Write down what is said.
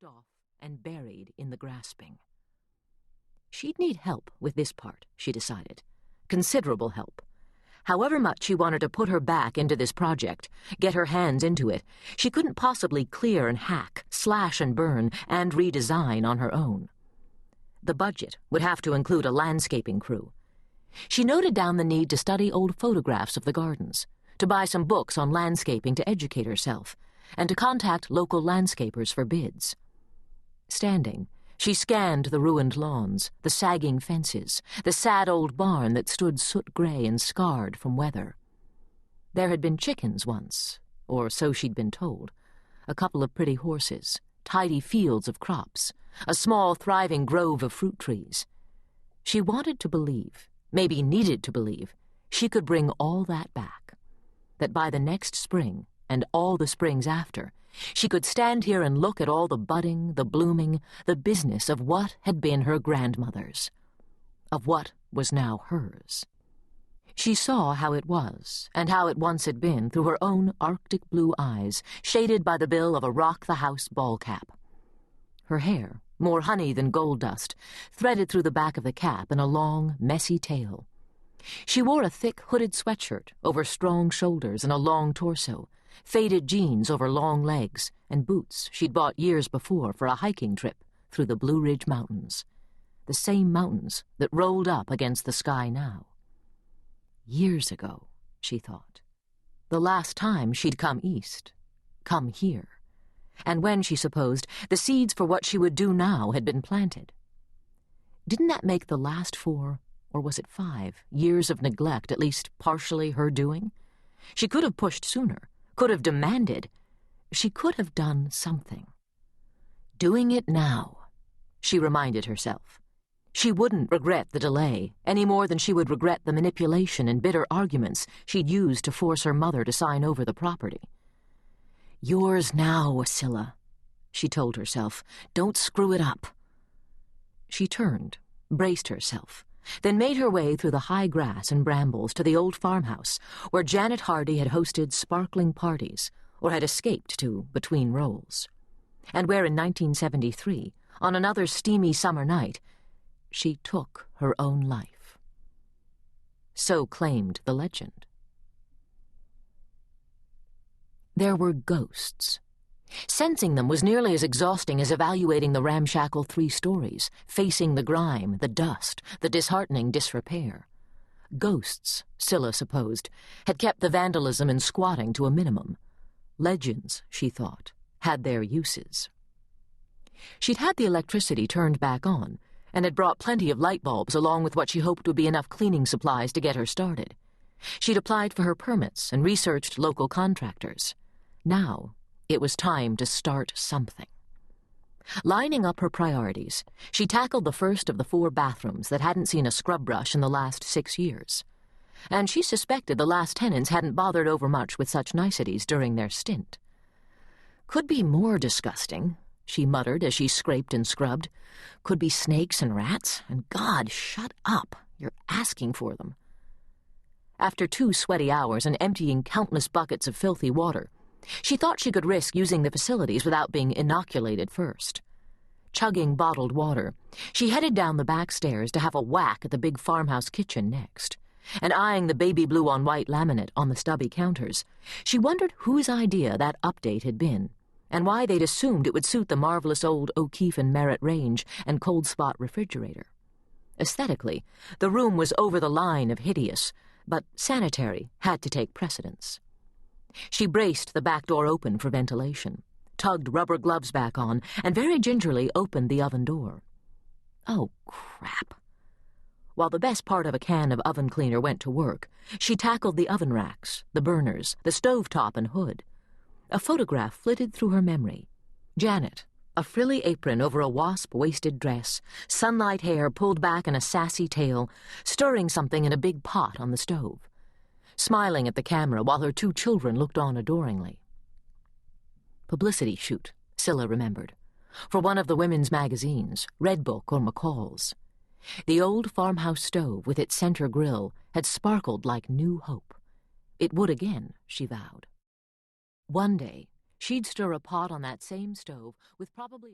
chopped off and buried in the grasping. She'd need help with this part, she decided. Considerable help. However much she wanted to put her back into this project, get her hands into it, she couldn't possibly clear and hack, slash and burn, and redesign on her own. The budget would have to include a landscaping crew. She noted down the need to study old photographs of the gardens, to buy some books on landscaping to educate herself, and to contact local landscapers for bids. Standing, she scanned the ruined lawns, the sagging fences, the sad old barn that stood soot-gray and scarred from weather. There had been chickens once, or so she'd been told, a couple of pretty horses, tidy fields of crops, a small, thriving grove of fruit trees. She wanted to believe, maybe needed to believe, she could bring all that back, that by the next spring, and all the springs after, she could stand here and look at all the budding, the blooming, the business of what had been her grandmother's, of what was now hers. She saw how it was, and how it once had been, through her own Arctic blue eyes, shaded by the bill of a rock-the-house ball cap. Her hair, more honey than gold dust, threaded through the back of the cap in a long, messy tail. She wore a thick, hooded sweatshirt over strong shoulders and a long torso, faded jeans over long legs, and boots she'd bought years before for a hiking trip through the Blue Ridge Mountains, the same mountains that rolled up against the sky now. Years ago, she thought. The last time she'd come east, come here, and when, she supposed, the seeds for what she would do now had been planted. Didn't that make the last 4, or was it 5, years of neglect at least partially her doing? She could have pushed sooner, could have demanded. She could have done something. Doing it now, she reminded herself. She wouldn't regret the delay, any more than she would regret the manipulation and bitter arguments she'd used to force her mother to sign over the property. Yours now, Cilla, she told herself. Don't screw it up. She turned, braced herself, then made her way through the high grass and brambles to the old farmhouse where Janet Hardy had hosted sparkling parties, or had escaped to between roles, and where in 1973, on another steamy summer night, she took her own life. So claimed the legend. There were ghosts. Sensing them was nearly as exhausting as evaluating the ramshackle 3 stories, facing the grime, the dust, the disheartening disrepair. Ghosts, Cilla supposed, had kept the vandalism and squatting to a minimum. Legends, she thought, had their uses. She'd had the electricity turned back on, and had brought plenty of light bulbs along with what she hoped would be enough cleaning supplies to get her started. She'd applied for her permits and researched local contractors. Now, it was time to start something. Lining up her priorities, she tackled the first of the 4 bathrooms that hadn't seen a scrub brush in the last 6 years. And she suspected the last tenants hadn't bothered overmuch with such niceties during their stint. Could be more disgusting, she muttered as she scraped and scrubbed. Could be snakes and rats, and God, shut up. You're asking for them. After 2 sweaty hours and emptying countless buckets of filthy water, she thought she could risk using the facilities without being inoculated first. Chugging bottled water, she headed down the back stairs to have a whack at the big farmhouse kitchen next, and eyeing the baby blue on white laminate on the stubby counters, she wondered whose idea that update had been, and why they'd assumed it would suit the marvelous old O'Keefe and Merritt range and cold spot refrigerator. Aesthetically, the room was over the line of hideous, but sanitary had to take precedence. She braced the back door open for ventilation, tugged rubber gloves back on, and very gingerly opened the oven door. Oh, crap. While the best part of a can of oven cleaner went to work, she tackled the oven racks, the burners, the stovetop and hood. A photograph flitted through her memory. Janet, a frilly apron over a wasp-waisted dress, sunlight hair pulled back in a sassy tail, stirring something in a big pot on the stove, smiling at the camera while her 2 children looked on adoringly. Publicity shoot, Cilla remembered, for one of the women's magazines, Redbook or McCall's. The old farmhouse stove with its center grill had sparkled like new hope. It would again, she vowed. One day, she'd stir a pot on that same stove with probably